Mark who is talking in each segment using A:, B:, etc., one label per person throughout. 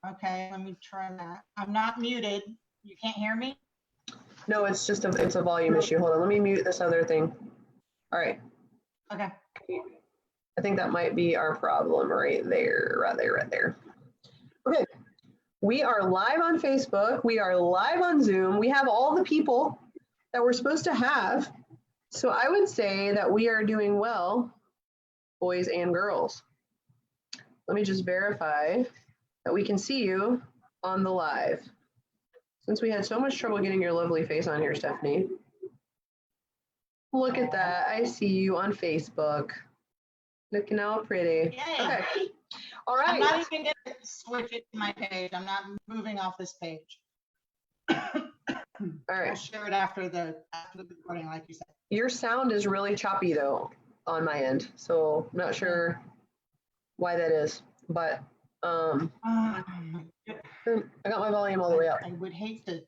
A: Okay, let me try that. I'm not muted. You can't hear me?
B: No, it's just it's a volume issue. Hold on, let me mute this other thing. All right.
A: Okay.
B: I think that might be our problem right there, right there. Okay, we are live on Facebook. We are live on Zoom. We have all the people that we're supposed to have. So I would say that we are doing well, boys and girls. Let me just verify that we can see you on the live. Since we had so much trouble getting your lovely face on here, Stephanie. Look at that. I see you on Facebook. Looking all pretty.
A: Yay.
B: Okay. All right.
A: I'm not even going to switch it to my page. I'm not moving off this page.
B: All
A: I'll
B: right.
A: share it after the recording, like you said.
B: Your sound is really choppy though on my end. So I'm not sure why that is, but I got my volume all the way up.
A: I would hate to.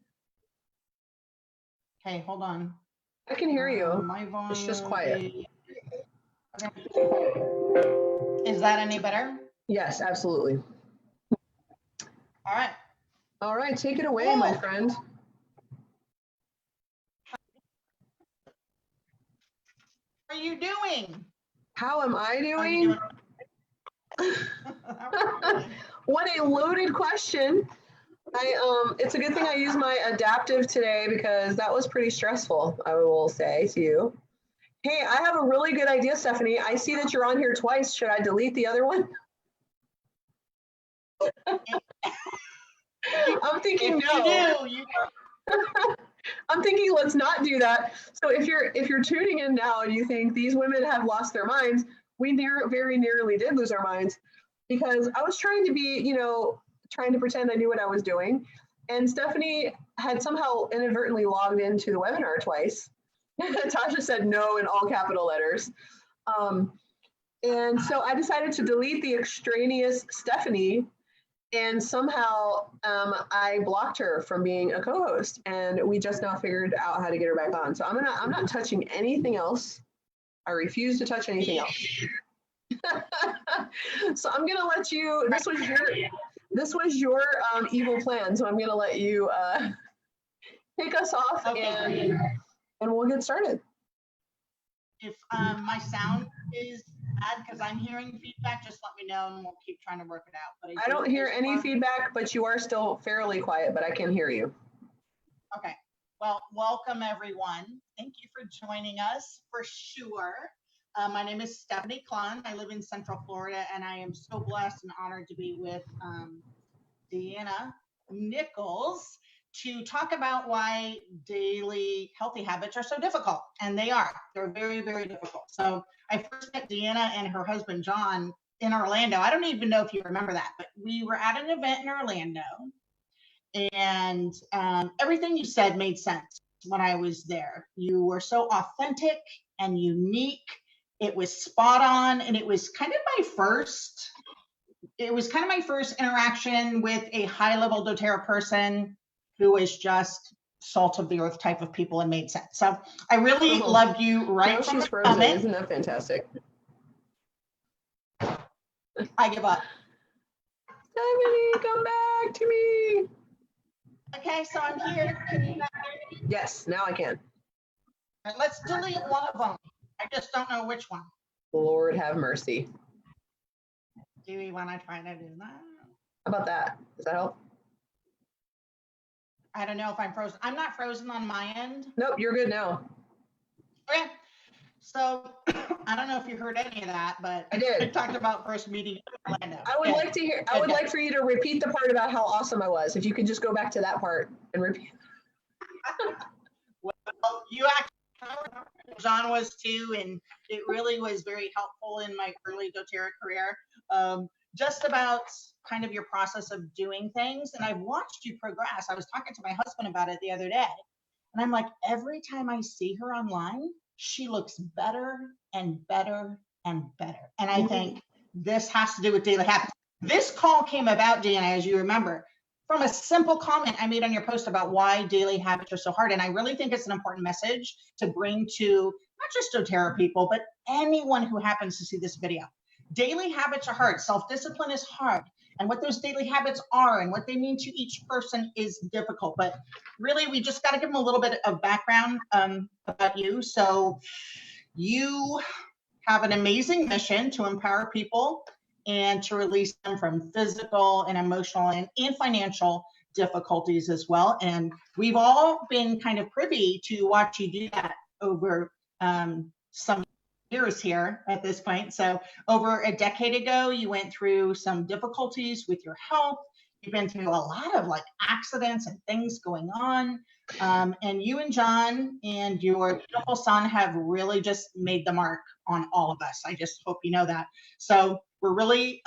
A: Okay, hold on.
B: I can hear you.
A: My volume.
B: It's just quiet.
A: Is that any better?
B: Yes, absolutely.
A: All right.
B: All right, take it away, my friend.
A: How are you doing?
B: How am I
A: How are you
B: doing? What a loaded question. It's a good thing I used my adaptive today because that was pretty stressful, I will say to you. Hey, I have a really good idea, Stephanie. I see that you're on here twice. Should I delete the other one? I'm thinking no. I'm thinking let's not do that. So if you're tuning in now and you think these women have lost their minds, we very nearly did lose our minds because I was trying to be, trying to pretend I knew what I was doing. And Stephanie had somehow inadvertently logged into the webinar twice. Tasha said no in all capital letters. And so I decided to delete the extraneous Stephanie, and somehow I blocked her from being a co-host, and we just now figured out how to get her back on. So I'm not touching anything else. I refuse to touch anything else. So I'm gonna let you, this was your evil plan. So I'm gonna let you take us off. Okay. And we'll get started.
A: If my sound is bad because I'm hearing feedback, just let me know and we'll keep trying to work it out. But
B: I don't hear any feedback, but you are still fairly quiet, but I can hear you.
A: Okay. Well, welcome everyone. Thank you for joining us for sure. My name is Stephanie Klun. I live in Central Florida, and I am so blessed and honored to be with Deanna Nichols to talk about why daily healthy habits are so difficult. And they are. They're very, very difficult. So I first met Deanna and her husband, John, in Orlando. I don't even know if you remember that, but we were at an event in Orlando. And everything you said made sense when I was there. You were so authentic and unique. It was spot on. And it was kind of my first interaction with a high-level doTERRA person who was just salt of the earth type of people and made sense. So I really loved you right from the comment.
B: Isn't that fantastic?
A: I give up.
B: Stephanie, come back to me.
A: Okay, so I'm here. Can you not hear me?
B: Yes, now I can.
A: Right, let's delete one of them. I just don't know which one.
B: Lord have mercy.
A: Do we want to try to do that?
B: How about that? Does that help?
A: I don't know if I'm frozen. I'm not frozen on my end.
B: Nope, you're good now.
A: Okay. So I don't know if you heard any of that, but
B: I did.
A: I talked about first meeting in Orlando.
B: I would like to hear. I would like for you to repeat the part about how awesome I was. If you could just go back to that part and repeat.
A: Well, you actually, John was too, and it really was very helpful in my early doTERRA career. Just about kind of your process of doing things, and I've watched you progress. I was talking to my husband about it the other day, and I'm like, every time I see her online, she looks better and better and better. And I think this has to do with daily habits. This call came about, Deanna, as you remember, from a simple comment I made on your post about why daily habits are so hard. And I really think it's an important message to bring to not just doTERRA people, but anyone who happens to see this video. Daily habits are hard. Self-discipline is hard. and what those daily habits are and what they mean to each person is difficult. But really, we just got to give them a little bit of background about you. So you have an amazing mission to empower people and to release them from physical and emotional and financial difficulties as well. And we've all been kind of privy to watch you do that over some years here at this point. So over a decade ago, you went through some difficulties with your health. You've been through a lot of like accidents and things going on. And you and John and your beautiful son have really just made the mark on all of us. I just hope you know that. So we're really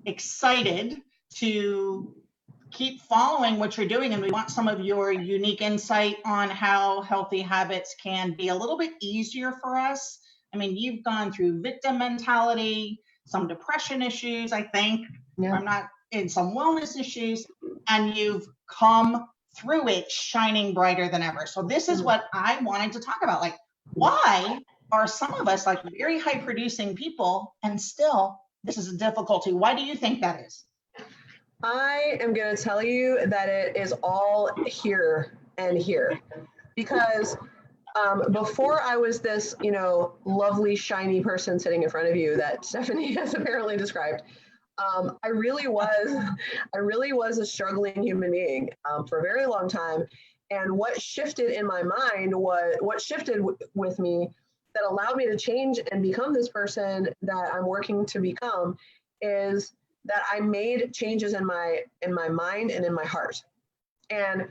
A: excited to keep following what you're doing, and we want some of your unique insight on how healthy habits can be a little bit easier for us. I mean, you've gone through victim mentality, some depression issues, I think, I'm not in some wellness issues, and you've come through it shining brighter than ever. So this is what I wanted to talk about. Like, why are some of us like very high producing people and still this is a difficulty? Why do you think that is?
B: I am going to tell you that it is all here and here, because before I was this, lovely, shiny person sitting in front of you that Stephanie has apparently described, I really was a struggling human being for a very long time. And what shifted in my mind with me that allowed me to change and become this person that I'm working to become is that I made changes in my mind and in my heart. And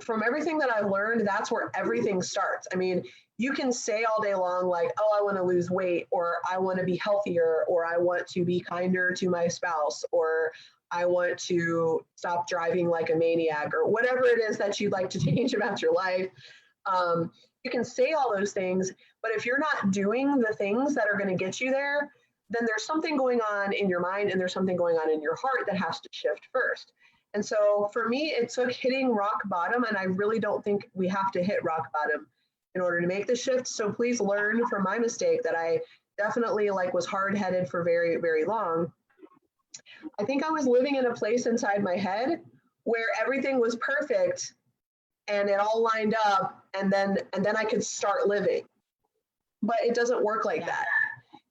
B: from everything that I've learned, that's where everything starts. I mean, you can say all day long, like, oh, I want to lose weight, or I want to be healthier, or I want to be kinder to my spouse, or I want to stop driving like a maniac, or whatever it is that you'd like to change about your life. You can say all those things, but if you're not doing the things that are going to get you there, then there's something going on in your mind and there's something going on in your heart that has to shift first. And so for me, it took hitting rock bottom, and I really don't think we have to hit rock bottom in order to make the shift. So please learn from my mistake that I definitely was hard-headed for very, very long. I think I was living in a place inside my head where everything was perfect and it all lined up, and then I could start living. But it doesn't work like that.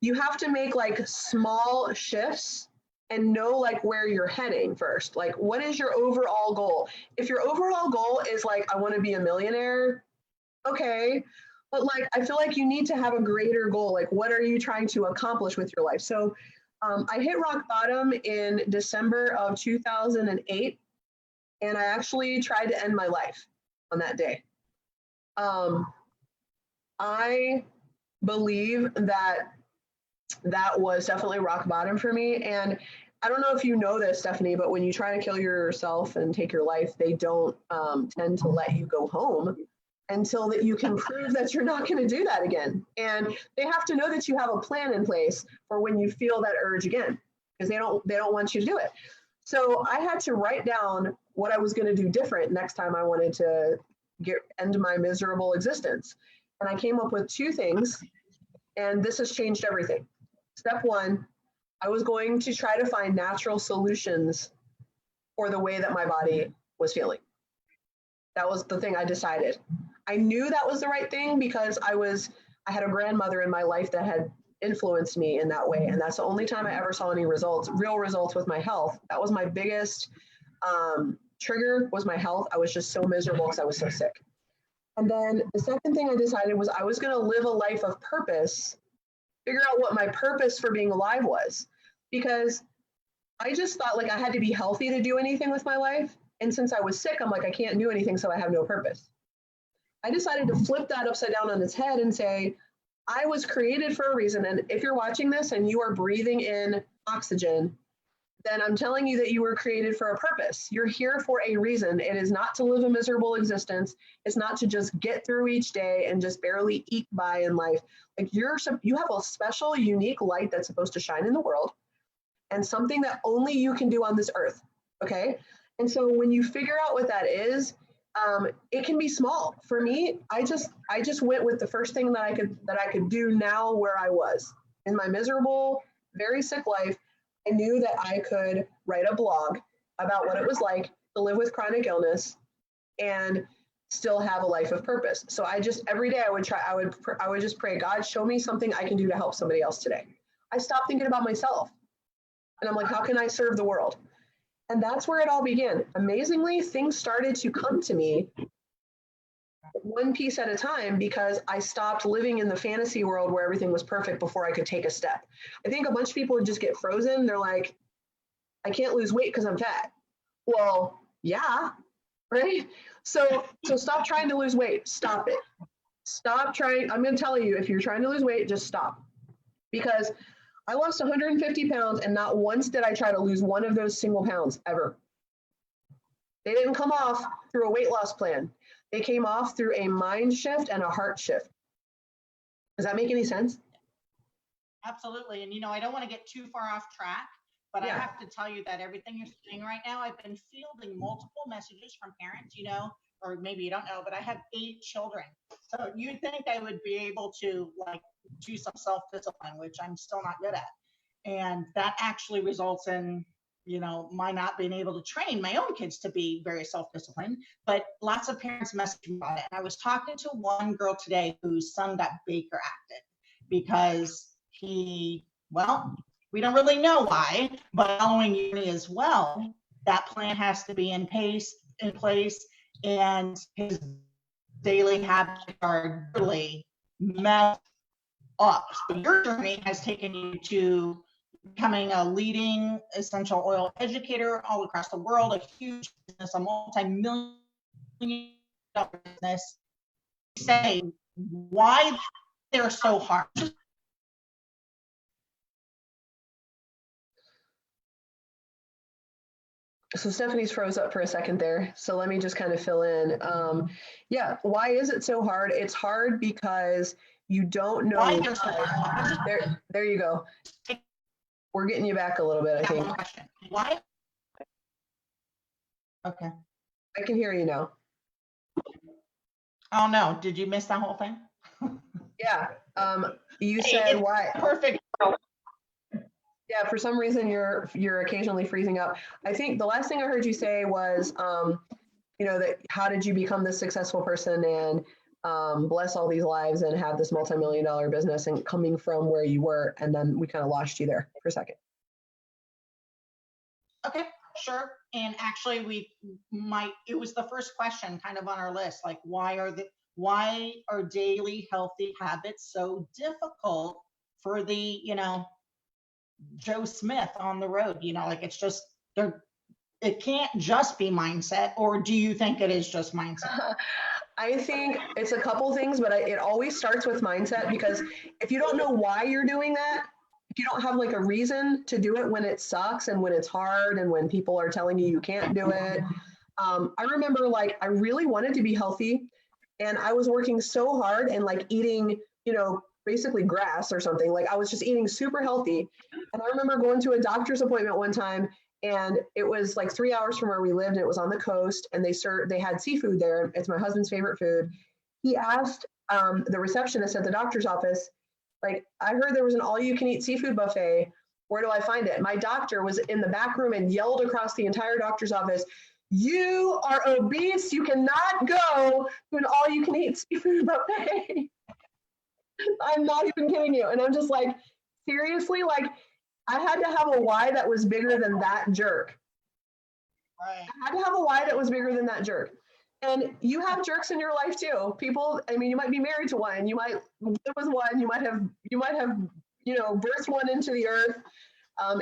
B: You have to make small shifts and know where you're heading first. What is your overall goal? If your overall goal is I want to be a millionaire, okay. But I feel like you need to have a greater goal. What are you trying to accomplish with your life? So I hit rock bottom in December of 2008, and I actually tried to end my life on that day. I believe that was definitely rock bottom for me. And I don't know if you know this, Stephanie, but when you try to kill yourself and take your life, they don't tend to let you go home until that you can prove that you're not going to do that again. And they have to know that you have a plan in place for when you feel that urge again, because they don't want you to do it. So I had to write down what I was going to do different next time I wanted to end my miserable existence. And I came up with two things, and this has changed everything. Step one, I was going to try to find natural solutions for the way that my body was feeling. That was the thing I decided. I knew that was the right thing because I had a grandmother in my life that had influenced me in that way. And that's the only time I ever saw any real results with my health. That was my biggest trigger, was my health. I was just so miserable because I was so sick. And then the second thing I decided was I was going to live a life of purpose, figure out what my purpose for being alive was, because I just thought I had to be healthy to do anything with my life. And since I was sick, I'm I can't do anything, so I have no purpose. I decided to flip that upside down on its head and say, I was created for a reason. And if you're watching this and you are breathing in oxygen, then I'm telling you that you were created for a purpose. You're here for a reason. It is not to live a miserable existence. It's not to just get through each day and just barely eke by in life. You have a special, unique light that's supposed to shine in the world, and something that only you can do on this earth. Okay. And so when you figure out what that is, it can be small. For me, I just went with the first thing that I could do now where I was in my miserable, very sick life. I knew that I could write a blog about what it was like to live with chronic illness and still have a life of purpose. So I just, every day I would just pray, God, show me something I can do to help somebody else today. I stopped thinking about myself. And I'm like, how can I serve the world? And that's where it all began. Amazingly, things started to come to me one piece at a time because I stopped living in the fantasy world where everything was perfect before I could take a step. I think a bunch of people would just get frozen. They're like, I can't lose weight because I'm fat. Well, yeah, right? So stop trying to lose weight. Stop it. Stop trying. I'm going to tell you, if you're trying to lose weight, just stop. Because I lost 150 pounds and not once did I try to lose one of those single pounds ever. They didn't come off through a weight loss plan. They came off through a mind shift and a heart shift. Does that make any sense?
A: Absolutely. And, I don't want to get too far off track, but
B: Yeah.
A: I have to tell you that everything you're saying right now, I've been fielding multiple messages from parents, or maybe you don't know, but I have 8 children. So you'd think I would be able to do some self-discipline, which I'm still not good at. And that actually results in, my not being able to train my own kids to be very self-disciplined, but lots of parents message me about it. And I was talking to one girl today whose son got Baker acted because we don't really know why, but following uni as well, that plan has to be in place, and his daily habits are really messed up. So your journey has taken you to becoming a leading essential oil educator all across the world, a huge business, a multi-million dollar business. Say why they're so hard.
B: So Stephanie's froze up for a second there. So let me just kind of fill in. Yeah, why is it so hard? It's hard because you don't know.
A: Why they're so hard.
B: There you go. We're getting you back a little bit, I think.
A: Why? Okay.
B: I can hear you now.
A: Oh no, did you miss that whole thing?
B: Yeah. You said why?
A: Perfect.
B: Yeah, for some reason you're occasionally freezing up. I think the last thing I heard you say was, that how did you become this successful person and bless all these lives and have this multi-million-dollar business and coming from where you were, and then we kind of lost you there for a second.
A: Okay, sure. And actually it was the first question kind of on our list, like why are daily healthy habits so difficult for the, Joe Smith on the road? It's just it can't just be mindset, or do you think it is just mindset?
B: I think it's a couple things, but it always starts with mindset, because if you don't know why you're doing that, if you don't have like a reason to do it when it sucks and when it's hard and when people are telling you can't do it. I remember I really wanted to be healthy and I was working so hard and eating, basically grass or something. I was just eating super healthy. And I remember going to a doctor's appointment one time, and it was 3 hours from where we lived, and it was on the coast, and they had seafood there. It's my husband's favorite food. He asked the receptionist at the doctor's office, I heard there was an all-you-can-eat seafood buffet. Where do I find it? My doctor was in the back room and yelled across the entire doctor's office, "You are obese. You cannot go to an all-you-can-eat seafood buffet." I'm not even kidding you. And I'm just seriously, I had to have a why that was bigger than that jerk.
A: Right.
B: I had to have a why that was bigger than that jerk. And you have jerks in your life too. People, you might be married to one, you might live with one, you might have, birthed one into the earth.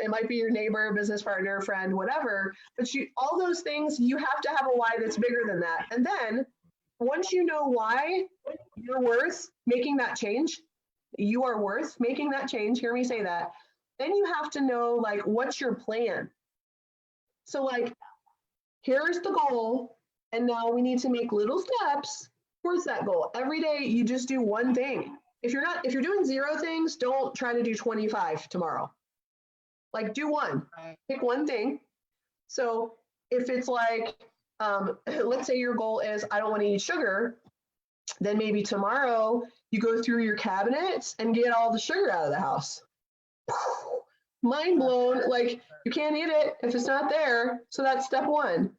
B: It might be your neighbor, business partner, friend, whatever. But all those things, you have to have a why that's bigger than that. And then once you know why you're worth making that change, you are worth making that change, hear me say that, then you have to know what's your plan. So here's the goal, and now we need to make little steps towards that goal. Every day you just do one thing. If you're doing 0 things, don't try to do 25 tomorrow. Do one, pick one thing. So if it's let's say your goal is, I don't want to eat sugar, then maybe tomorrow you go through your cabinets and get all the sugar out of the house. Mind blown. Like, you can't eat it if it's not there. So that's step one.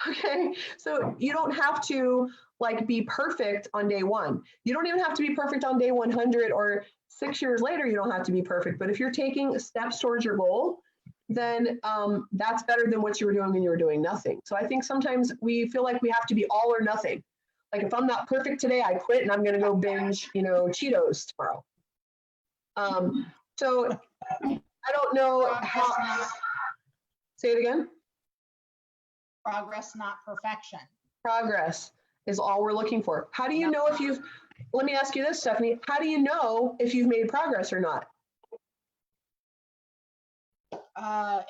B: Okay. So you don't have to like be perfect on day one. You don't even have to be perfect on day 100, or 6 years later, you don't have to be perfect. But if you're taking steps towards your goal, then that's better than what you were doing when you were doing nothing. So I think sometimes we feel like we have to be all or nothing. Like, if I'm not perfect today, I quit and I'm going to go binge, Cheetos tomorrow. So I don't know how. Say it again.
A: Progress, not perfection.
B: Progress is all we're looking for. How do you know if you've, let me ask you this, Stephanie, how do you know if you've made progress or not?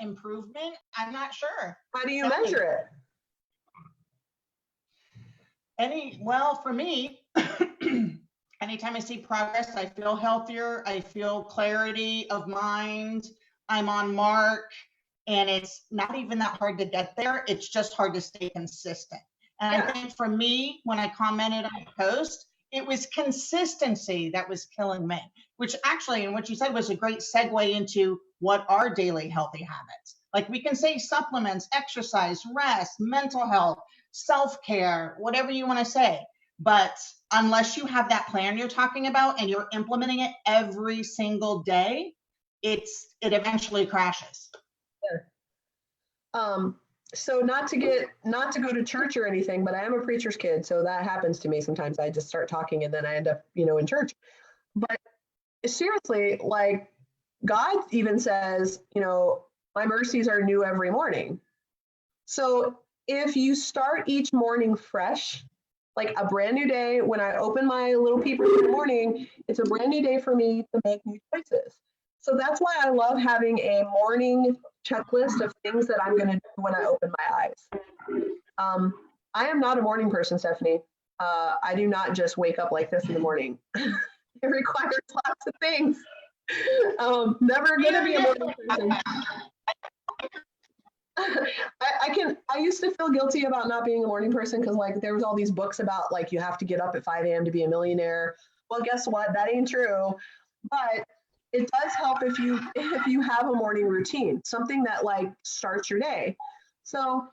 A: Improvement? I'm not sure.
B: How do you measure it?
A: Well, for me, anytime I see progress, I feel healthier. I feel clarity of mind. I'm on mark. And it's not even that hard to get there. It's just hard to stay consistent. And I think for me, when I commented on a post, it was consistency that was killing me, which actually, and what you said was a great segue into what are daily healthy habits. Like, we can say supplements, exercise, rest, mental health, self-care, whatever you want to say. But unless you have that plan you're talking about and you're implementing it every single day, it eventually crashes.
B: So not to go to church or anything, but I am a preacher's kid, so that happens to me sometimes. I just start talking and then I end up, in church. But seriously, like, God even says, my mercies are new every morning. So if you start each morning fresh, like a brand new day, when I open my little peepers in the morning, it's a brand new day for me to make new choices. So that's why I love having a morning checklist of things that I'm going to do when I open my eyes. I am not a morning person, Stephanie. I do not just wake up like this in the morning. It requires lots of things. Never going to be a morning person. I used to feel guilty about not being a morning person because, like, there was all these books about, like, you have to get up at 5 a.m. to be a millionaire. Well, guess what? That ain't true. But it does help if you have a morning routine, something that, like, starts your day. So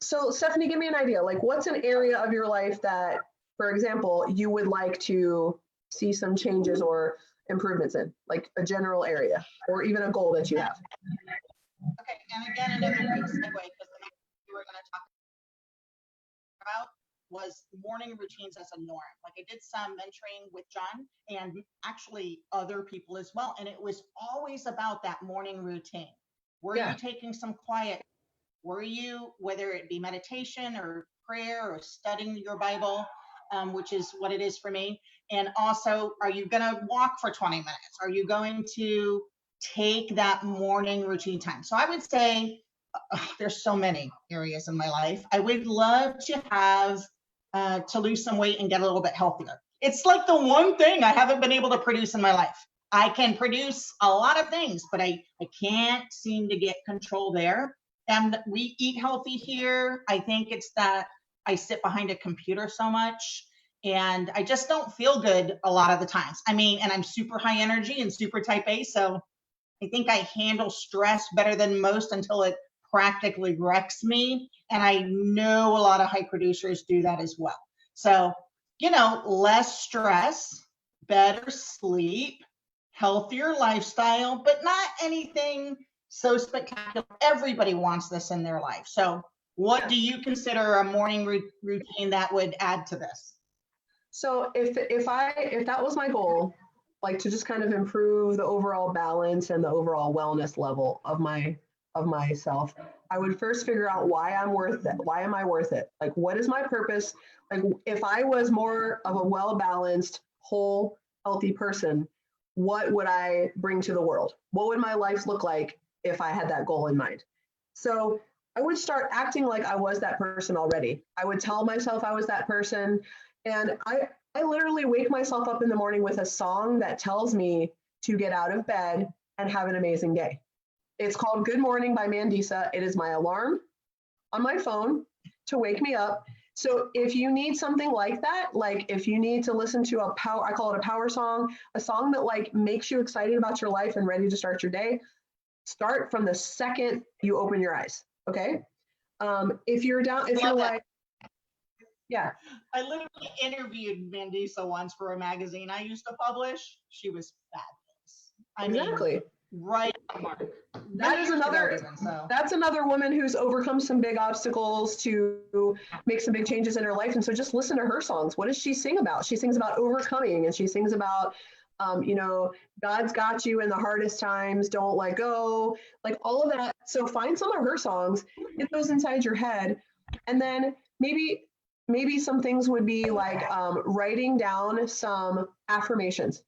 B: Stephanie, give me an idea. Like, what's an area of your life that, for example, you would like to see some changes or improvements in, like a general area or even a goal that you have?
A: Okay, and again, another great segue, because the next thing we were going to talk about was morning routines as a norm. Like, I did some mentoring with John and actually other people as well, and it was always about that morning routine. Were you taking some quiet? Were you, whether it be meditation or prayer or studying your Bible, which is what it is for me, and also, are you going to walk for 20 minutes? Are you going to take that morning routine time? So I would say there's so many areas in my life. I would love to have to lose some weight and get a little bit healthier. It's like the one thing I haven't been able to produce in my life. I can produce a lot of things, but I can't seem to get control there. And we eat healthy here. I think it's that I sit behind a computer so much and I just don't feel good a lot of the times. I mean, and I'm super high energy and super type A. So I think I handle stress better than most until it practically wrecks me. And I know a lot of high producers do that as well. So, less stress, better sleep, healthier lifestyle, but not anything so spectacular. Everybody wants this in their life. So what do you consider a morning routine that would add to this?
B: So if that was my goal, like, to just kind of improve the overall balance and the overall wellness level of myself, I would first figure out why I'm worth it. Why am I worth it? Like, what is my purpose? Like, if I was more of a well-balanced, whole, healthy person, what would I bring to the world? What would my life look like if I had that goal in mind? So I would start acting like I was that person already. I would tell myself I was that person. And I literally wake myself up in the morning with a song that tells me to get out of bed and have an amazing day. It's called Good Morning by Mandisa. It is my alarm on my phone to wake me up. So if you need something like that, like if you need to listen to I call it a power song, a song that, like, makes you excited about your life and ready to start your day, Start from the second you open your eyes. Okay. If you're down, if you're like, yeah.
A: I literally interviewed Mandisa once for a magazine I used to publish. She was fabulous. I
B: Exactly.
A: mean, right.
B: That is another, that's another woman who's overcome some big obstacles to make some big changes in her life. And so just listen to her songs. What does she sing about? She sings about overcoming, and she sings about, you know, God's got you in the hardest times, don't let go, like all of that. So find some of her songs, get those inside your head. And then maybe some things would be like writing down some affirmations,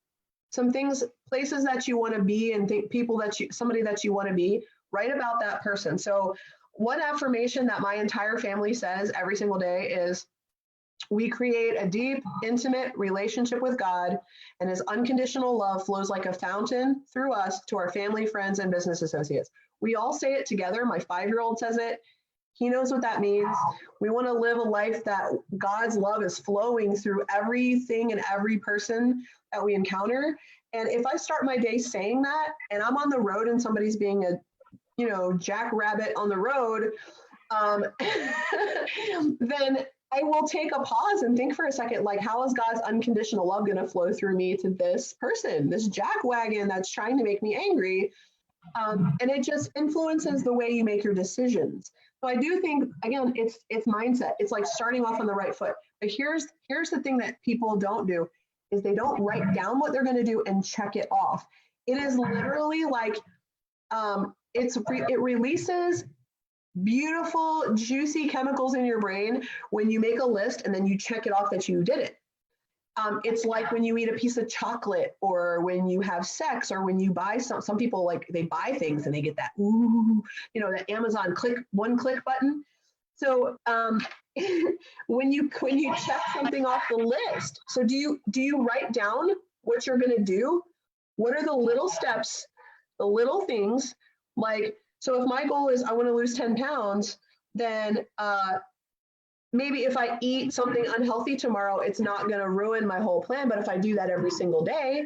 B: some things, places that you want to be, and people that you, somebody that you want to be, write about that person. So one affirmation that my entire family says every single day is, we create a deep, intimate relationship with God, and his unconditional love flows like a fountain through us to our family, friends, and business associates. We all say it together. My 5-year-old says it. He knows what that means. We want to live a life that God's love is flowing through everything and every person that we encounter. And if I start my day saying that, and I'm on the road and somebody's being a, you know, jackrabbit on the road, then I will take a pause and think for a second, like, how is God's unconditional love going to flow through me to this person, this jackwagon that's trying to make me angry? And it just influences the way you make your decisions. So I do think, again, it's mindset. It's like starting off on the right foot. But here's the thing that people don't do, is they don't write down what they're going to do and check it off. It is literally like, it releases beautiful, juicy chemicals in your brain when you make a list and then you check it off that you did it. It's like when you eat a piece of chocolate, or when you have sex, or when you buy some people, like, they buy things and they get that, ooh, you know, that Amazon one click button. So when you check something off the list, so do you write down what you're going to do? What are the little steps, the little things? Like, so if my goal is I want to lose 10 pounds, then maybe if I eat something unhealthy tomorrow, it's not going to ruin my whole plan. But if I do that every single day,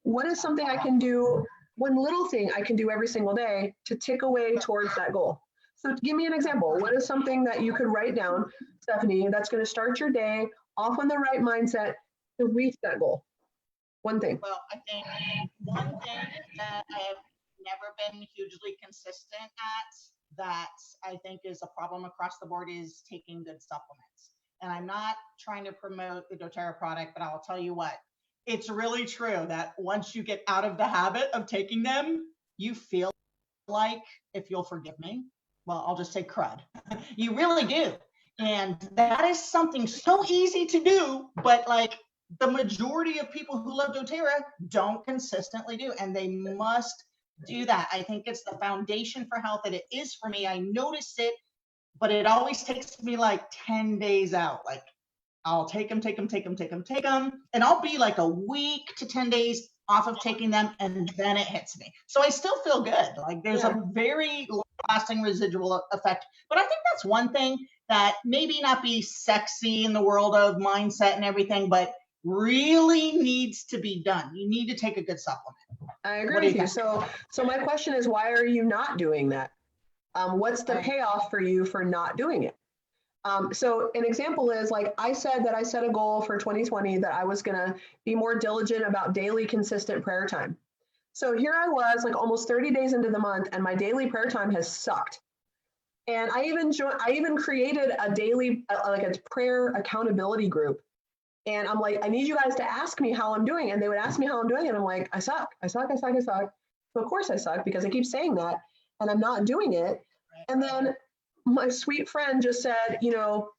B: what is something I can do, one little thing I can do every single day to tick away towards that goal? So give me an example. What is something that you could write down, Stephanie, that's going to start your day off on the right mindset to reach that goal? One thing.
A: Well, I think one thing that I have never been hugely consistent at, that I think is a problem across the board, is taking good supplements. And I'm not trying to promote the doTERRA product, but I'll tell you what, it's really true that once you get out of the habit of taking them, you feel like, if you'll forgive me, well, I'll just say crud. You really do. And that is something so easy to do, but like the majority of people who love doTERRA don't consistently do, and they must do that. I think it's the foundation for health that it is for me. I notice it, but it always takes me like 10 days out. Like, I'll take them, and I'll be like a week to 10 days off of taking them, and then it hits me. So I still feel good. Like, there's a very lasting residual effect. But I think that's one thing that maybe not be sexy in the world of mindset and everything, but really needs to be done. You need to take a good supplement.
B: I agree with you. So my question is, why are you not doing that? What's the payoff for you for not doing it? So an example is, like I said, that I set a goal for 2020 that I was going to be more diligent about daily consistent prayer time. So here I was, like almost 30 days into the month, and my daily prayer time has sucked. And I even created a daily, like a prayer accountability group. And I'm like, I need you guys to ask me how I'm doing. And they would ask me how I'm doing. And I'm like, I suck. So of course I suck, because I keep saying that and I'm not doing it. And then my sweet friend just said, you know,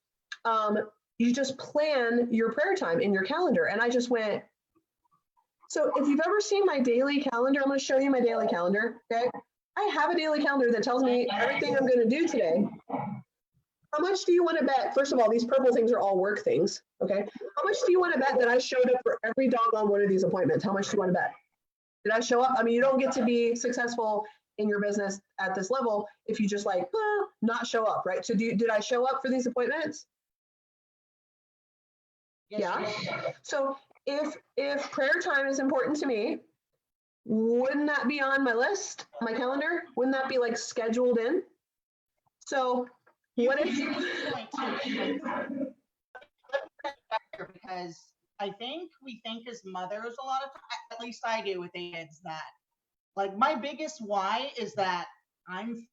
B: you just plan your prayer time in your calendar. And I just went, so if you've ever seen my daily calendar, I'm going to show you my daily calendar. Okay. I have a daily calendar that tells me everything I'm going to do today. How much do you want to bet? First of all, these purple things are all work things. Okay. How much do you want to bet that I showed up for every doggone one of these appointments? How much do you want to bet? Did I show up? I mean, you don't get to be successful in your business at this level if you just like, not show up, right? So did I show up for these appointments?
A: Yes,
B: yeah. So if prayer time is important to me, wouldn't that be on my list, my calendar? Wouldn't that be like scheduled in? So what if
A: You point to because I think we think as mothers a lot of times, at least I do with the kids, that like my biggest why is that I'm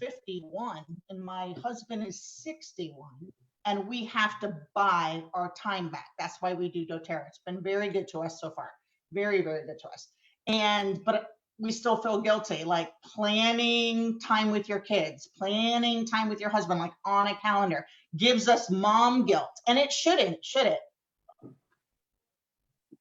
A: 51 and my husband is 61 and we have to buy our time back. That's why we do doTERRA. It's been very good to us so far. Very, very good to us. But we still feel guilty, like planning time with your kids, planning time with your husband, like on a calendar gives us mom guilt. And it shouldn't, should it?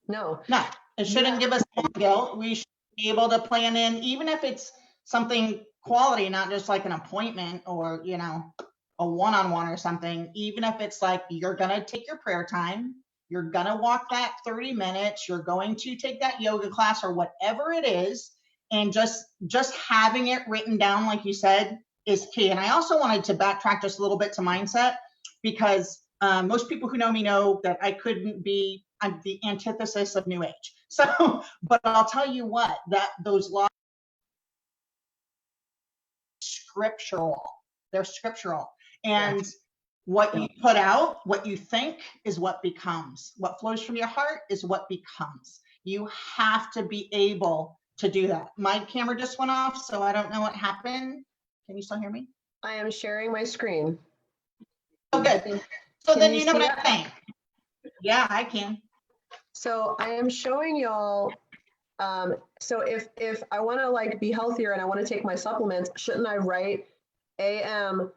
B: No.
A: No, it shouldn't give us mom guilt. We should be able to plan in, even if it's something quality, not just like an appointment or, you know, a one-on-one or something, even if it's like you're going to take your prayer time, you're going to walk that 30 minutes, you're going to take that yoga class or whatever it is. And just having it written down, like you said, is key. And I also wanted to backtrack just a little bit to mindset because most people who know me know that I'm the antithesis of New Age. So, but I'll tell you what, that those laws scriptural. They're scriptural. And
B: Yeah.
A: what you put out, what you think is what becomes. What flows from your heart is what becomes. You have to be able to do that. My camera just went off, so I don't know what happened. Can you still hear me?
B: I am sharing my screen.
A: Oh, good. So then you know what I think. Yeah, I can.
B: So I am showing y'all. So if I want to like be healthier and I want to take my supplements, shouldn't I write AM,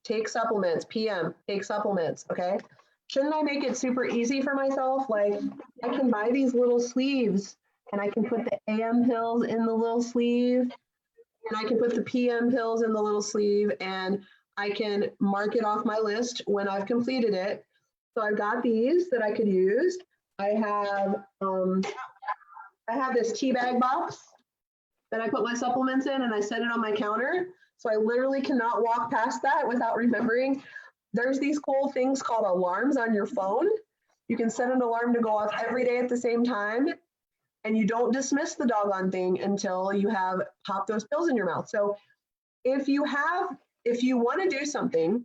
B: take supplements, PM, take supplements? Okay. Shouldn't I make it super easy for myself? Like I can buy these little sleeves and I can put the AM pills in the little sleeve and I can put the PM pills in the little sleeve and I can mark it off my list when I've completed it. So I've got these that I could use. I have this tea bag box that I put my supplements in and I set it on my counter. So I literally cannot walk past that without remembering. There's these cool things called alarms on your phone. You can set an alarm to go off every day at the same time. And you don't dismiss the doggone thing until you have popped those pills in your mouth. So if you want to do something,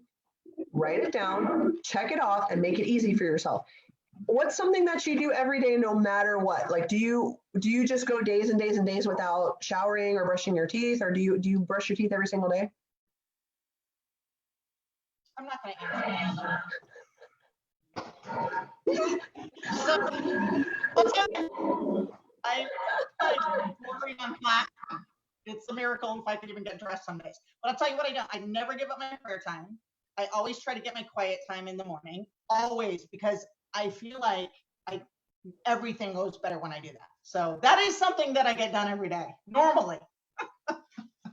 B: write it down, check it off, and make it easy for yourself. What's something that you do every day no matter what? Like do you just go days and days and days without showering or brushing your teeth, or do you brush your teeth every single day?
A: I'm not going to answer that. So, I'm working on class. It's a miracle if I could even get dressed some days. But I'll tell you what I don't. I never give up my prayer time. I always try to get my quiet time in the morning. Always, because I feel like everything goes better when I do that. So that is something that I get done every day, normally.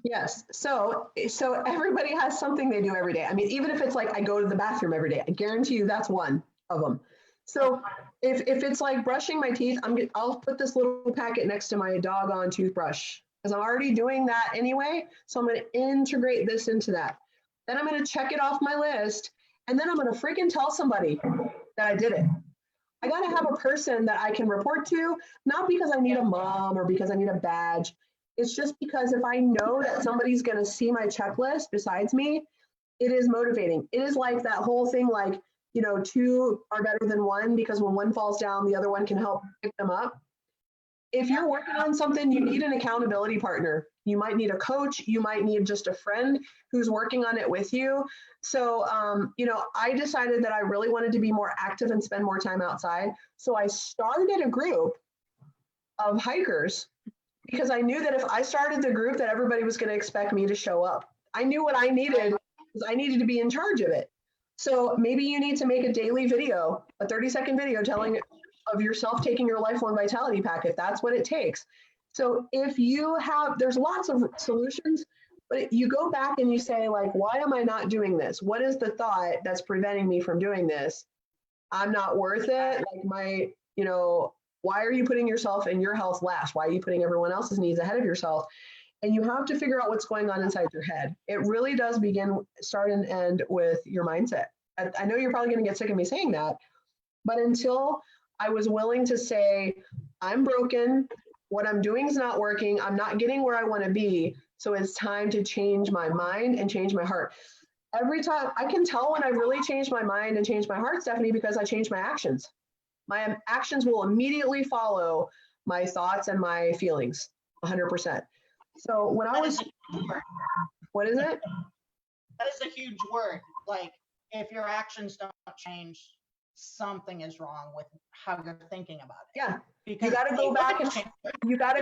B: Yes. So everybody has something they do every day. I mean, even if it's like I go to the bathroom every day, I guarantee you that's one of them. So if it's like brushing my teeth, I'll put this little packet next to my doggone toothbrush because I'm already doing that anyway. So I'm going to integrate this into that. Then I'm going to check it off my list, and then I'm going to freaking tell somebody that I did it. I got to have a person that I can report to, not because I need a mom or because I need a badge. It's just because if I know that somebody's going to see my checklist besides me, it is motivating. It is like that whole thing, like, you know, two are better than one because when one falls down, the other one can help pick them up. If you're working on something, you need an accountability partner. You might need a coach. You might need just a friend who's working on it with you. So, you know, I decided that I really wanted to be more active and spend more time outside. So I started a group of hikers because I knew that if I started the group that everybody was going to expect me to show up. I knew what I needed was I needed to be in charge of it. So maybe you need to make a daily video, a 30-second video telling of yourself taking your lifelong vitality pack if that's what it takes. So if you have, there's lots of solutions, but you go back and you say like, why am I not doing this? What is the thought that's preventing me from doing this? I'm not worth it. Like my, you know, why are you putting yourself and your health last? Why are you putting everyone else's needs ahead of yourself? And you have to figure out what's going on inside your head. It really does start and end with your mindset. I know you're probably going to get sick of me saying that, but until I was willing to say, I'm broken, what I'm doing is not working. I'm not getting where I want to be. So it's time to change my mind and change my heart. Every time I can tell when I really changed my mind and changed my heart, Stephanie, because I changed my actions. My actions will immediately follow my thoughts and my feelings 100%. So when I was, what is it?
A: That is a huge word. Like, if your actions don't change, something is wrong with how you're thinking about it.
B: Yeah.
A: Because
B: You got to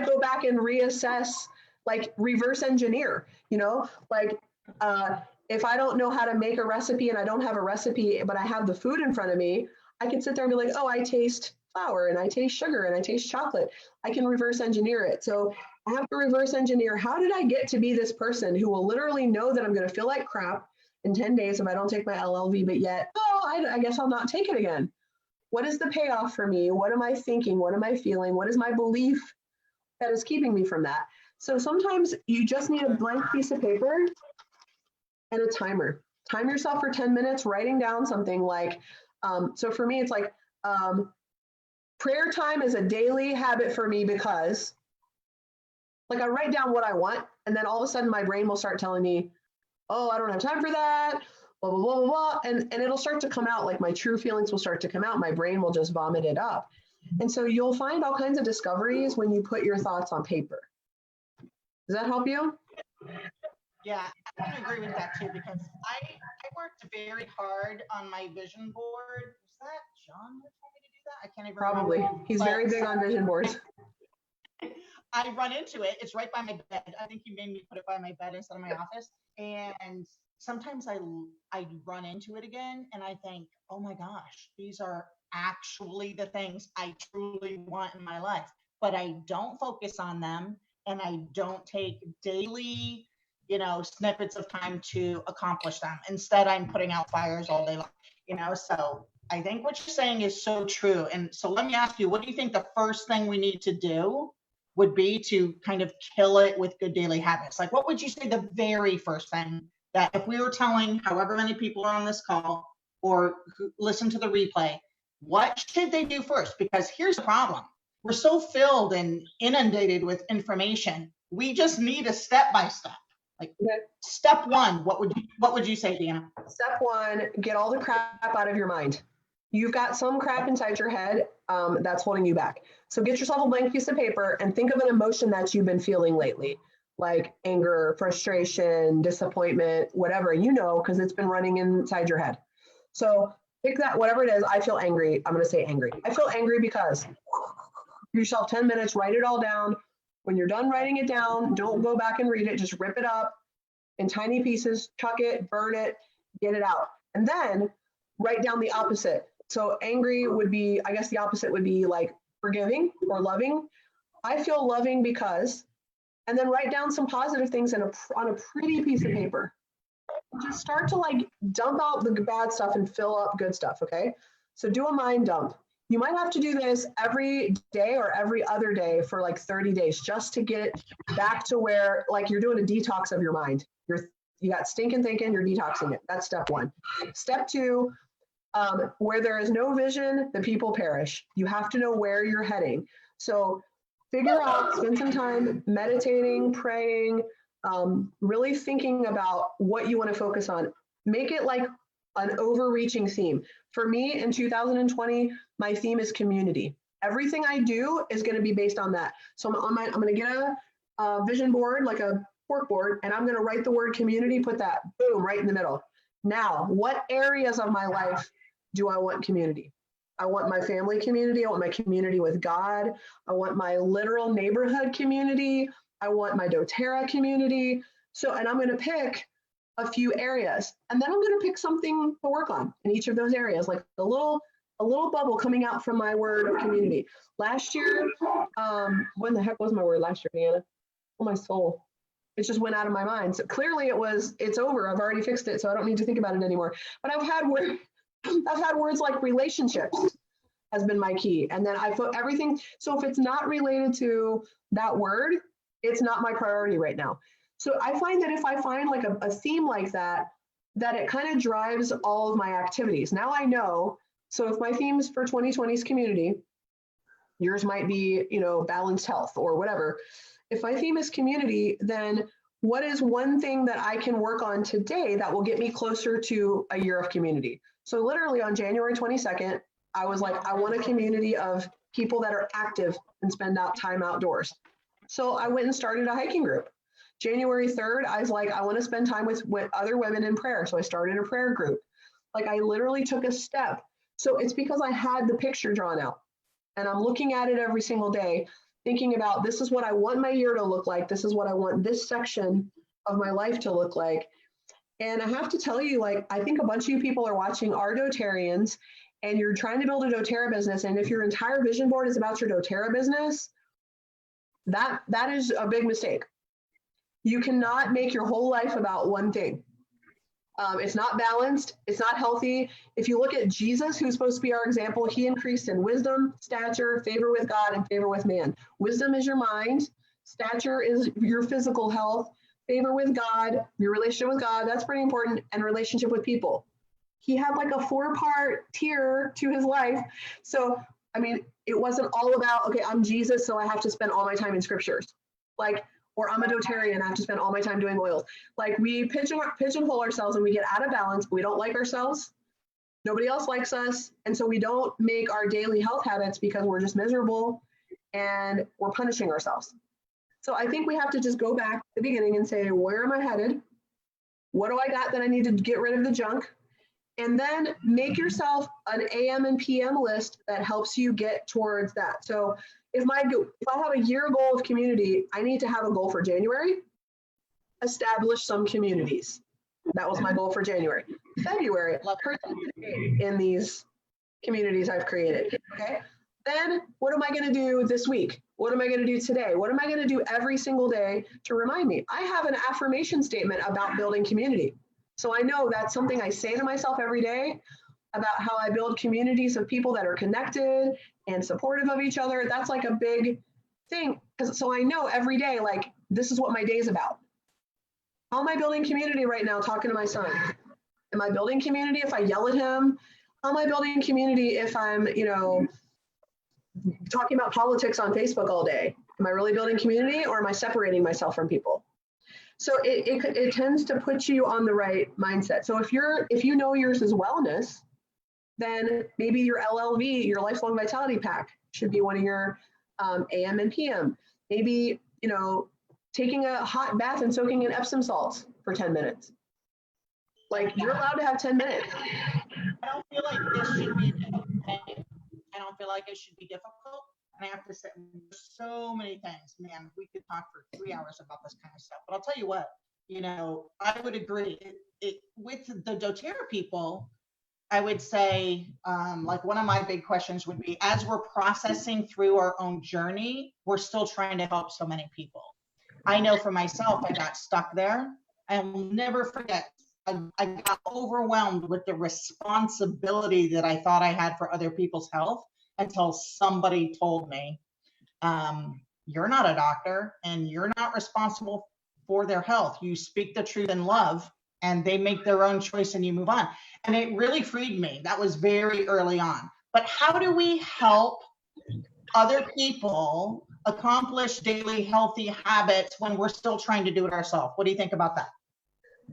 B: go back and reassess, like reverse engineer, like if I don't know how to make a recipe and I don't have a recipe, but I have the food in front of me, I can sit there and be like, oh, I taste flour and I taste sugar and I taste chocolate. I can reverse engineer it. So I have to reverse engineer. How did I get to be this person who will literally know that I'm going to feel like crap in 10 days if I don't take my LLV, but yet, I guess I'll not take it again. What is the payoff for me? What am I thinking? What am I feeling? What is my belief that is keeping me from that? So sometimes you just need a blank piece of paper and a timer. Time yourself for 10 minutes, writing down something like, so for me, it's like, prayer time is a daily habit for me because, like, I write down what I want, and then all of a sudden my brain will start telling me, oh, I don't have time for that, blah, blah, blah, blah, blah. And it'll start to come out, like my true feelings will start to come out. My brain will just vomit it up. And so you'll find all kinds of discoveries when you put your thoughts on paper. Does that help you?
A: Yeah, I can agree with that too, because I worked very hard on my vision board. Was that John that told me to do that? I can't even
B: Probably.
A: remember.
B: He's very big on vision boards.
A: I run into it. It's right by my bed. I think you made me put it by my bed instead of my office. And sometimes I run into it again and I think, oh my gosh, these are actually the things I truly want in my life. But I don't focus on them and I don't take daily, snippets of time to accomplish them. Instead, I'm putting out fires all day long, so I think what you're saying is so true. And so let me ask you, what do you think the first thing we need to do would be to kind of kill it with good daily habits? Like, what would you say the very first thing that if we were telling however many people are on this call or who listen to the replay, what should they do first? Because here's the problem. We're so filled and inundated with information. We just need a step-by-step. Like, step one, what would you say, Deanna?
B: Step one, get all the crap out of your mind. You've got some crap inside your head that's holding you back. So get yourself a blank piece of paper and think of an emotion that you've been feeling lately, like anger, frustration, disappointment, whatever, because it's been running inside your head. So pick that, whatever it is. I feel angry. I'm going to say angry. I feel angry because. Give yourself 10 minutes, write it all down. When you're done writing it down, don't go back and read it. Just rip it up in tiny pieces, chuck it, burn it, get it out. And then write down the opposite. So angry would be, I guess the opposite would be like forgiving or loving. I feel loving because, and then write down some positive things on a pretty piece of paper. Just start to like dump out the bad stuff and fill up good stuff, okay? So do a mind dump. You might have to do this every day or every other day for like 30 days just to get back to where like you're doing a detox of your mind. You got stinking thinking, you're detoxing it. That's step one. Step two, where there is no vision, the people perish. You have to know where you're heading. So figure out, spend some time meditating, praying, really thinking about what you want to focus on. Make it like an overreaching theme. For me in 2020, my theme is community. Everything I do is going to be based on that. So I'm going to get a vision board, like a cork board, and I'm going to write the word community, put that boom right in the middle. Now, what areas of my life do I want community? I want my family community. I want my community with God. I want my literal neighborhood community. I want my doTERRA community. So, and I'm going to pick a few areas, and then I'm going to pick something to work on in each of those areas, like a little bubble coming out from my word of community. Last year, when the heck was my word last year, Deanna? Oh, my soul. It just went out of my mind. So clearly it's over. I've already fixed it, so I don't need to think about it anymore. But I've had words like relationships has been my key. And then I put everything. So if it's not related to that word, it's not my priority right now. So I find that if I find like a theme like that it kind of drives all of my activities. Now I know. So if my themes for 2020 is community, Yours might be, balanced health or whatever. If my theme is community, then what is one thing that I can work on today that will get me closer to a year of community? So literally on January 22nd, I was like, I want a community of people that are active and spend out time outdoors. So I went and started a hiking group. January 3rd, I was like, I want to spend time with other women in prayer. So I started a prayer group. Like I literally took a step. So it's because I had the picture drawn out and I'm looking at it every single day, thinking about this is what I want my year to look like. This is what I want this section of my life to look like. And I have to tell you, like, I think a bunch of you people are watching are doTERRians and you're trying to build a doTERRA business. And if your entire vision board is about your doTERRA business, that is a big mistake. You cannot make your whole life about one thing. It's not balanced. It's not healthy. If you look at Jesus, who's supposed to be our example, he increased in wisdom, stature, favor with God, and favor with man. Wisdom is your mind. Stature is your physical health. Favor with God, your relationship with God, that's pretty important, and relationship with people. He had like a 4-part tier to his life. So, I mean, it wasn't all about, okay, I'm Jesus, so I have to spend all my time in scriptures. Like, or I'm a doTERRian, I have to spend all my time doing oils. Like we pigeonhole ourselves and we get out of balance. We don't like ourselves. Nobody else likes us. And so we don't make our daily health habits because we're just miserable and we're punishing ourselves. So I think we have to just go back to the beginning and say, where am I headed? What do I got that I need to get rid of the junk? And then make yourself an AM and PM list that helps you get towards that. So if I have a year goal of community, I need to have a goal for January, establish some communities. That was my goal for January. February, participate in these communities I've created, okay? Then what am I gonna do this week? What am I gonna do today? What am I gonna do every single day to remind me? I have an affirmation statement about building community. So I know that's something I say to myself every day about how I build communities of people that are connected and supportive of each other. That's like a big thing. So I know every day, like, this is what my day's about. How am I building community right now talking to my son? Am I building community if I yell at him? How am I building community if I'm, talking about politics on Facebook all day? Am I really building community or am I separating myself from people? So it tends to put you on the right mindset. So if you know yours is wellness, then maybe your LLV, your lifelong vitality pack, should be one of your AM and PM. Maybe taking a hot bath and soaking in Epsom salts for 10 minutes. Like, you're allowed to have 10 minutes.
A: I don't feel like this should be I don't feel like it should be difficult. And I have to say, so many things, man, we could talk for 3 hours about this kind of stuff. But I'll tell you what, I would agree. With the doTERRA people, I would say, like, one of my big questions would be, as we're processing through our own journey, we're still trying to help so many people. I know for myself, I got stuck there. I will never forget. I got overwhelmed with the responsibility that I thought I had for other people's health until somebody told me, you're not a doctor and you're not responsible for their health. You speak the truth in love and they make their own choice and you move on. And it really freed me. That was very early on. But how do we help other people accomplish daily healthy habits when we're still trying to do it ourselves? What do you think about that?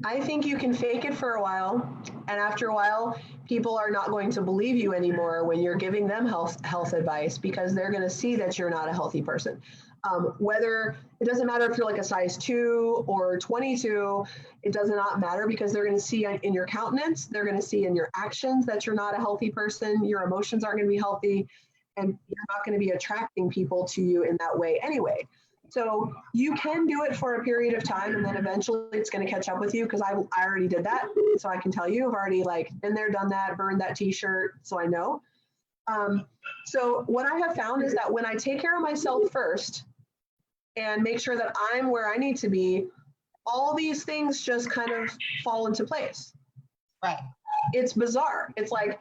B: I think you can fake it for a while, and after a while, people are not going to believe you anymore when you're giving them health advice, because they're going to see that you're not a healthy person. Whether it doesn't matter if you're like a size 2 or 22, it does not matter, because they're going to see in your countenance, they're going to see in your actions that you're not a healthy person. Your emotions aren't going to be healthy, and you're not going to be attracting people to you in that way anyway. So you can do it for a period of time, and then eventually it's going to catch up with you, because I already did that. So I can tell you, I've already been there, done that, burned that t-shirt. So I know. So what I have found is that when I take care of myself first and make sure that I'm where I need to be, all these things just kind of fall into place.
A: Right.
B: It's bizarre. It's like,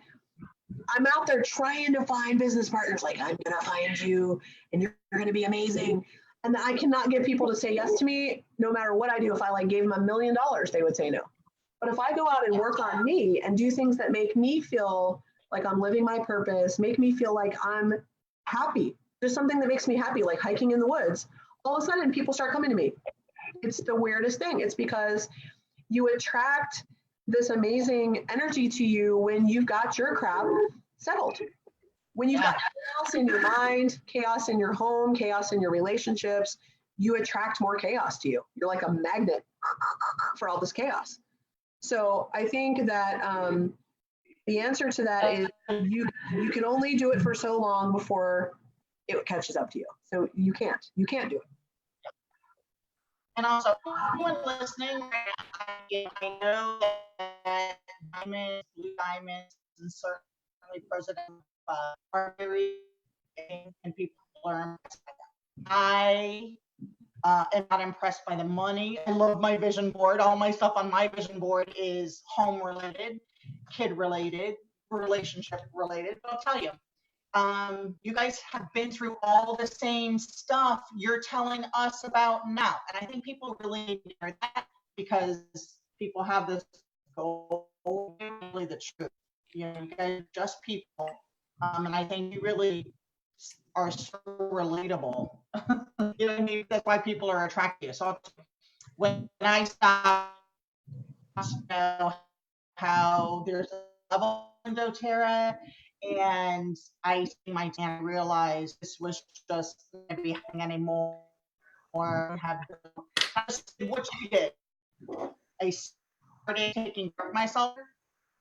B: I'm out there trying to find business partners. Like, I'm going to find you and you're going to be amazing. And I cannot get people to say yes to me no matter what I do. If I gave them $1 million, they would say no. But if I go out and work on me and do things that make me feel like I'm living my purpose, make me feel like I'm happy Just something that makes me happy, like hiking in the woods. All of a sudden, people start coming to me. It's the weirdest thing. It's because you attract this amazing energy to you when you've got your crap settled. When you've got chaos in your mind, chaos in your home, chaos in your relationships, you attract more chaos to you. You're like a magnet for all this chaos. So I think that the answer to that is you can only do it for so long before it catches up to you. So you can't do it.
A: And also, anyone listening, I know that diamonds, blue diamonds, and certainly President are very, and people learn. I am not impressed by the money. I love my vision board. All my stuff on my vision board is home related, kid related, relationship related. But I'll tell you, you guys have been through all the same stuff you're telling us about now. And I think people really need to hear that, because people have this goal, really the truth. You know, you guys are just people. And I think you really are so relatable. You know what I mean? That's why people are attracted to you. So when I stop, you know, how there's a level in doTERRA, and I see my tan, realize this was just going to be happening anymore. Or have what you did. I started taking care of myself.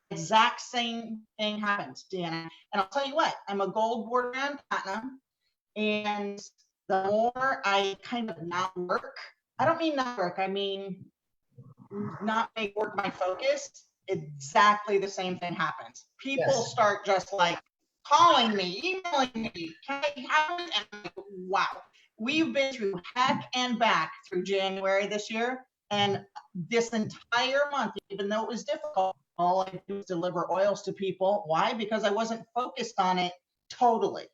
A: Exact same thing happens, Deanna. And I'll tell you what, I'm a gold border and platinum. And the more I kind of not work, I don't mean not work, I mean not make work my focus, exactly the same thing happens. People start just like calling me, emailing me, can I have it? And I'm like, wow. We've been through heck and back through January this year. And this entire month, even though it was difficult, all I do is deliver oils to people. Why? Because I wasn't focused on it totally.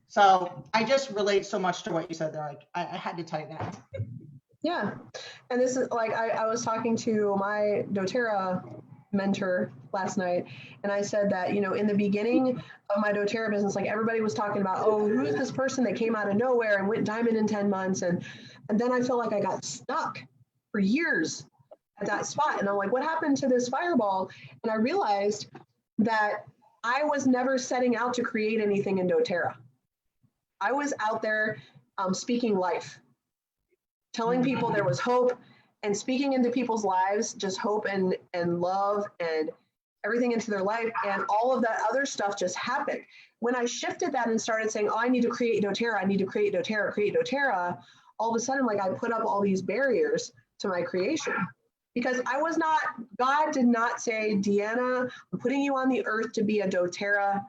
A: So I just relate so much to what you said there. Like I had to tell you that.
B: Yeah. And this is like, I was talking to my doTERRA mentor last night, and I said that, you know, in the beginning of my doTERRA business, like everybody was talking about, oh, who's this person that came out of nowhere and went diamond in 10 months? And then I feel like I got stuck for years at that spot. And I'm like, what happened to this fireball? And I realized that I was never setting out to create anything in doTERRA. I was out there speaking life, telling people there was hope, and speaking into people's lives, just hope and love and everything into their life. And all of that other stuff just happened. When I shifted that and started saying, oh, I need to create doTERRA, I need to create doTERRA, all of a sudden, like I put up all these barriers to my creation. Because I was not, God did not say, Deanna, I'm putting you on the earth to be a doTERRA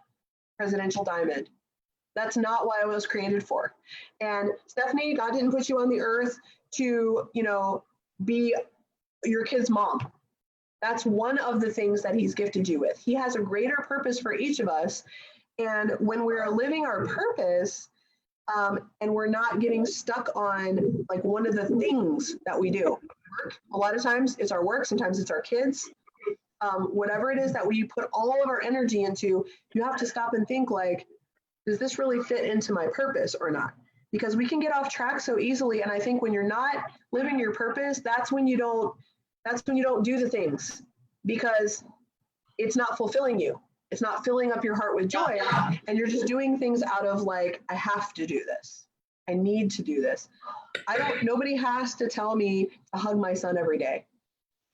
B: presidential diamond. That's not what I was created for. And Stephanie, God didn't put you on the earth to, you know, be your kid's mom. That's one of the things that he's gifted you with. He has a greater purpose for each of us. And when we're living our purpose, and we're not getting stuck on like one of the things that we do. Work, a lot of times it's our work, sometimes it's our kids. Whatever it is that we put all of our energy into, you have to stop and think like, does this really fit into my purpose or not? Because we can get off track so easily. And I think when you're not living your purpose, that's when you don't do the things, because it's not fulfilling you. It's not filling up your heart with joy. And you're just doing things out of like, I have to do this. I need to do this. Nobody has to tell me to hug my son every day.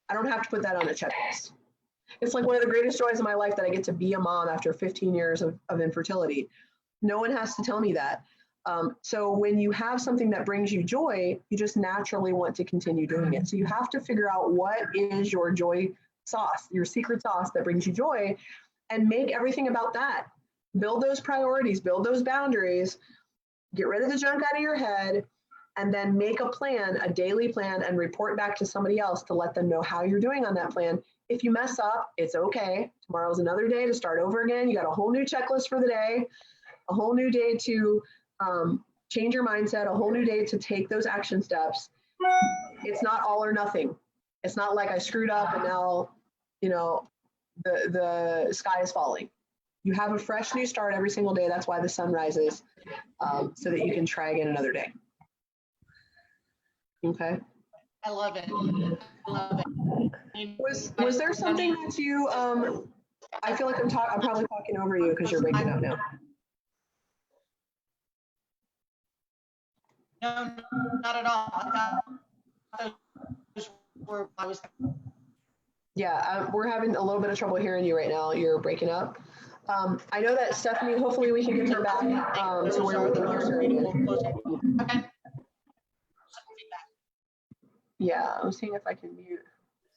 B: I don't have to put that on a checklist. It's like one of the greatest joys of my life that I get to be a mom after 15 years of infertility. No one has to tell me that. So when you have something that brings you joy, you just naturally want to continue doing it. So you have to figure out what is your joy sauce, your secret sauce that brings you joy, and make everything about that. Build those priorities, build those boundaries, get rid of the junk out of your head, and then make a plan, a daily plan, and report back to somebody else to let them know how you're doing on that plan. If you mess up, it's okay. Tomorrow's another day to start over again. You got a whole new checklist for the day, a whole new day to change your mindset, a whole new day to take those action steps. It's not all or nothing. It's not like I screwed up and now, you know, the sky is falling. You have a fresh new start every single day. That's why the sun rises, so that you can try again another day. Okay.
A: I love it. I love it.
B: Was there something that you, I feel like I'm probably talking over you because you're breaking up now.
A: No, not at all. I was.
B: Yeah, we're having a little bit of trouble hearing you right now. You're breaking up. I know that Stephanie, hopefully we can get her back to where we can hear her again.
A: Okay.
B: Yeah, I'm seeing if I can mute.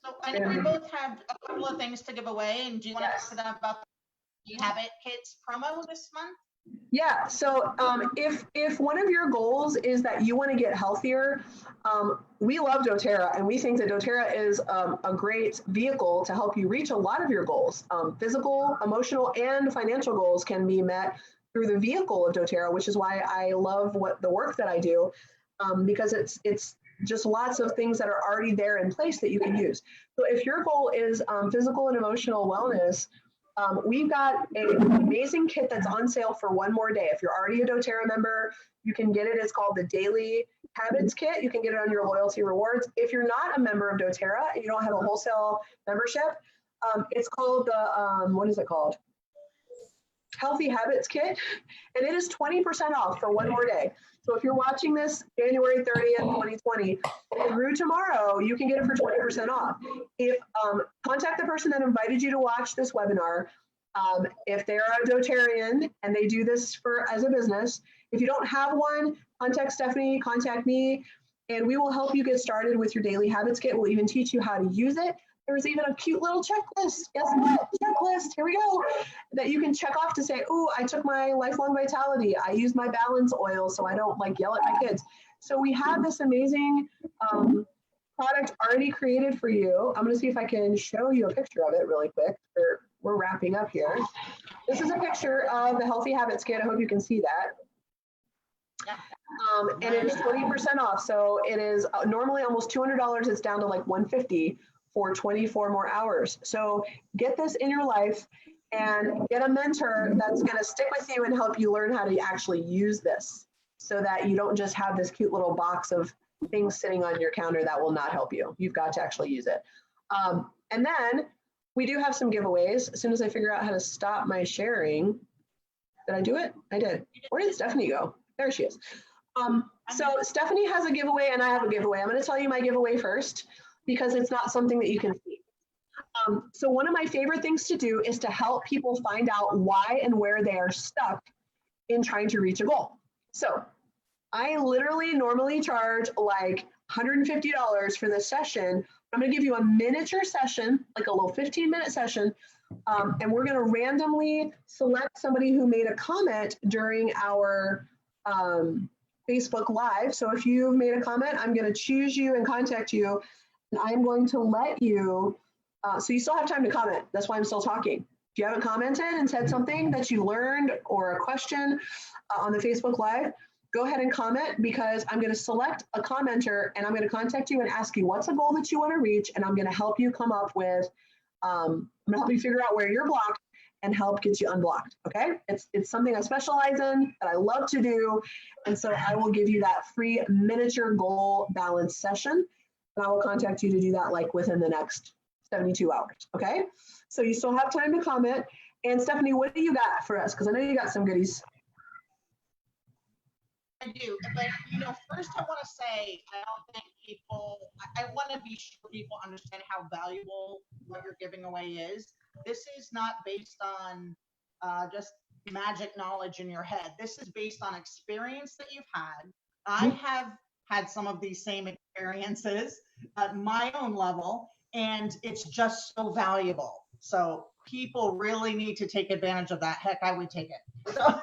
A: So I know we both have a couple of things to give away, and do you want to talk to them about the Habit Kits promo this month?
B: Yeah, so if one of your goals is that you want to get healthier, we love doTERRA, and we think that doTERRA is a great vehicle to help you reach a lot of your goals. Physical, emotional, and financial goals can be met through the vehicle of doTERRA, which is why I love the work that I do, because it's just lots of things that are already there in place that you can use. So if your goal is physical and emotional wellness, we've got an amazing kit that's on sale for one more day. If you're already a doTERRA member, you can get it. It's called the Daily Habits Kit. You can get it on your loyalty rewards. If you're not a member of doTERRA and you don't have a wholesale membership, it's called the, what is it called? Healthy Habits Kit, and it is 20% off for one more day. So if you're watching this January 30th, 2020, through tomorrow, you can get it for 20% off. If contact the person that invited you to watch this webinar. If they're a doTERRAian and they do this as a business, if you don't have one, contact Stephanie, contact me, and we will help you get started with your Daily Habits Kit. We'll even teach you how to use it. There's even a cute little checklist. Guess what? Checklist. Here we go. That you can check off to say, oh, I took my Lifelong Vitality. I used my balance oil so I don't yell at my kids. So we have this amazing product already created for you. I'm going to see if I can show you a picture of it really quick. We're wrapping up here. This is a picture of the Healthy Habits Kit. I hope you can see that. And it is 20% off. So it is normally almost $200. It's down to like $150 for 24 more hours. So get this in your life and get a mentor that's going to stick with you and help you learn how to actually use this, so that you don't just have this cute little box of things sitting on your counter that will not help you. You've got to actually use it. And then we do have some giveaways. As soon as I figure out how to stop my sharing, did I do it? I did. Where did Stephanie go? There she is. So Stephanie has a giveaway and I have a giveaway. I'm going to tell you my giveaway first, because it's not something that you can see. So one of my favorite things to do is to help people find out why and where they are stuck in trying to reach a goal. So I literally normally charge like $150 for this session. I'm going to give you a miniature session, like a little 15-minute session, and we're going to randomly select somebody who made a comment during our Facebook Live. So if you've made a comment, I'm going to choose you and contact you. And I'm going to let you, so you still have time to comment. That's why I'm still talking. If you haven't commented and said something that you learned or a question on the Facebook Live, go ahead and comment, because I'm going to select a commenter and I'm going to contact you and ask you what's a goal that you want to reach. And I'm going to help you come up with, I'm going to help you figure out where you're blocked and help get you unblocked. Okay. It's something I specialize in, that I love to do. And so I will give you that free miniature goal balance session. And I will contact you to do that like within the next 72 hours. Okay. So you still have time to comment. And Stephanie, what do you got for us? Because I know you got some goodies.
A: I do, but first I want to say, I don't think I want to be sure people understand how valuable what you're giving away is. This is not based on just magic knowledge in your head. This is based on experience that you've had. I have had some of these same experiences at my own level, and it's just so valuable. So people really need to take advantage of that. Heck, I would take it. So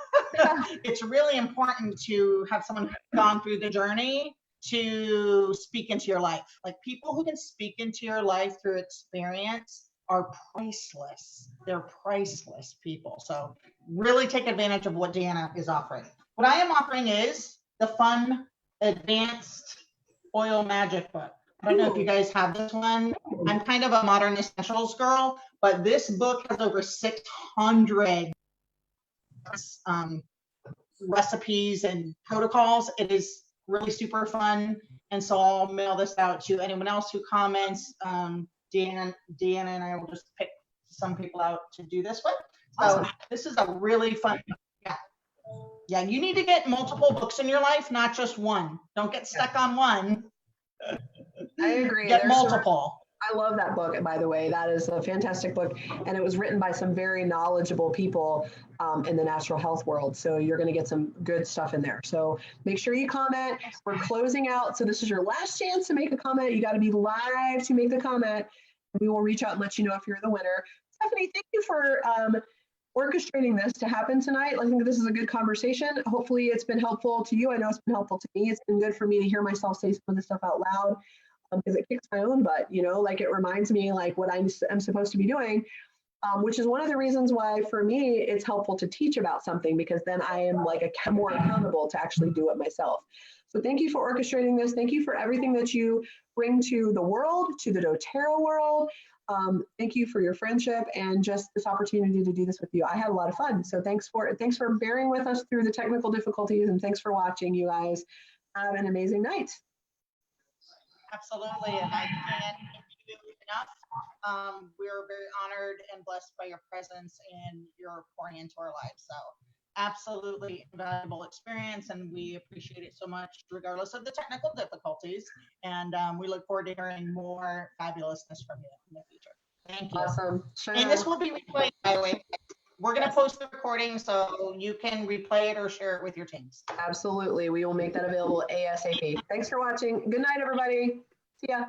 A: it's really important to have someone who's gone through the journey to speak into your life. Like, people who can speak into your life through experience are priceless. They're priceless people. So really take advantage of what Deanna is offering. What I am offering is the fun advanced oil magic book. I don't know if you guys have this one. I'm kind of a modern essentials girl, but this book has over 600 recipes and protocols. It is really super fun. And so I'll mail this out to anyone else who comments. Deanna and I will just pick some people out to do this with. So
B: Awesome.
A: this is a really fun. Yeah, you need to get multiple books in your life, not just one. Don't get stuck on one.
B: I agree.
A: Get
B: There's some-
A: multiple.
B: I love that book, by the way. That is a fantastic book. And it was written by some very knowledgeable people in the natural health world. So you're going to get some good stuff in there. So make sure you comment. We're closing out. So this is your last chance to make a comment. You got to be live to make the comment. We will reach out and let you know if you're the winner. Stephanie, thank you for orchestrating this to happen tonight. I think this is a good conversation. Hopefully it's been helpful to you. I know it's been helpful to me. It's been good for me to hear myself say some of this stuff out loud. Because it kicks my own butt, you know, like it reminds me like what I'm supposed to be doing, which is one of the reasons why for me it's helpful to teach about something, because then I am like more accountable to actually do it myself. So thank you for orchestrating this. Thank you for everything that you bring to the world, to the doTERRA world. Thank you for your friendship and just this opportunity to do this with you. I had a lot of fun. So thanks for bearing with us through the technical difficulties, and thanks for watching, you guys. Have an amazing night.
A: Absolutely, and I can't thank you enough. We're very honored and blessed by your presence and your pouring into our lives. So absolutely invaluable experience, and we appreciate it so much, regardless of the technical difficulties. And we look forward to hearing more fabulousness from you in the future. Thank you.
B: Awesome. Sure.
A: And this will be replayed, by the way. We're going to post the recording so you can replay it or share it with your teams.
B: Absolutely. We will make that available ASAP. Thanks for watching. Good night, everybody. See ya.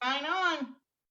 A: Sign on.